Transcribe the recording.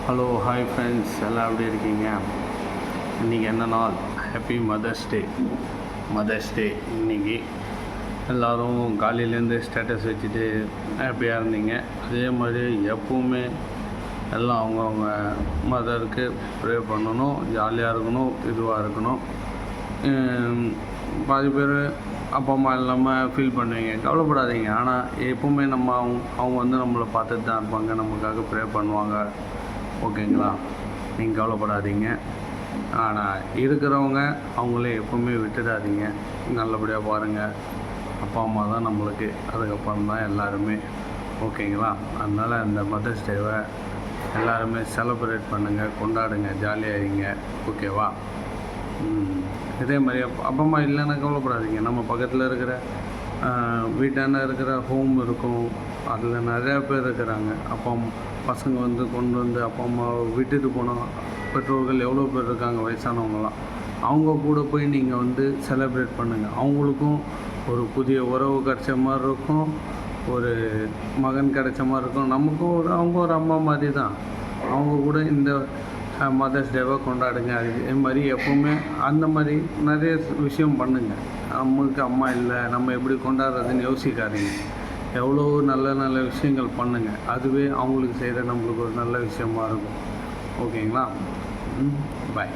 Hello hi friends, எல்லாம் எப்படி இருக்கீங்க? இன்றைக்கி என்ன நாள்? ஹாப்பி மதர்ஸ் டே இன்றைக்கி. எல்லோரும் காலையிலேருந்து ஸ்டேட்டஸ் வச்சுட்டு ஹாப்பியாக இருந்தீங்க. அதே மாதிரி எப்பவுமே எல்லாம் அவங்கவுங்க மதருக்கு ப்ரே பண்ணணும், ஜாலியாக இருக்கணும், இதுவாக இருக்கணும். பாதி பேர் அப்பா அம்மா இல்லாமல் ஃபீல் பண்ணுவீங்க, கவலைப்படாதீங்க. ஆனால் எப்போவுமே அவங்க வந்து நம்மளை பார்த்துட்டு தான் இருப்பாங்க, நமக்காக ப்ரே பண்ணுவாங்க. ஓகேங்களா? நீங்கள் கவலைப்படாதீங்க. ஆனால் இருக்கிறவங்க அவங்களே எப்போவுமே விட்டுடாதீங்க. நல்லபடியாக பாருங்கள். அப்பா அம்மா தான் நம்மளுக்கு, அதுக்கப்புறம் தான் எல்லாருமே. ஓகேங்களா? அதனால் அந்த மதர்ஸ் டேவை எல்லாருமே செலிப்ரேட் பண்ணுங்கள், கொண்டாடுங்க, ஜாலியாக இருங்க. ஓகேவா? இதே மாதிரி அப்பா அம்மா இல்லைன்னா கவலைப்படாதீங்க. நம்ம பக்கத்தில் இருக்கிற வீட்டாண்ட இருக்கிற ஹோம் இருக்கும், அதில் நிறையா பேர் இருக்கிறாங்க. அப்பா பசங்க வந்து கொண்டு வந்து அப்பா அம்மாவை விட்டுட்டு போனால் பெற்றோர்கள் எவ்வளோ பேர் இருக்காங்க, வயசானவங்களாம். அவங்க கூட போய் நீங்கள் வந்து செலிப்ரேட் பண்ணுங்கள். அவங்களுக்கும் ஒரு புதிய உறவு கிடைச்ச மாதிரி இருக்கும், ஒரு மகன் கிடைச்ச மாதிரி இருக்கும். நமக்கும் அவங்க ஒரு அம்மா மாதிரி தான். அவங்க கூட இந்த மதர்ஸ் டேவை கொண்டாடுங்க. அதே மாதிரி எப்போவுமே அந்த மாதிரி நிறைய விஷயம் பண்ணுங்கள். நம்மளுக்கு அம்மா இல்லை, நம்ம எப்படி கொண்டாடுறதுன்னு யோசிக்காதீங்க. எவ்வளோ நல்ல நல்ல விஷயங்கள் பண்ணுங்கள். அதுவே அவங்களுக்கு செய்கிற நம்மளுக்கு ஒரு நல்ல விஷயமா இருக்கும். ஓகேங்களா? பாய்.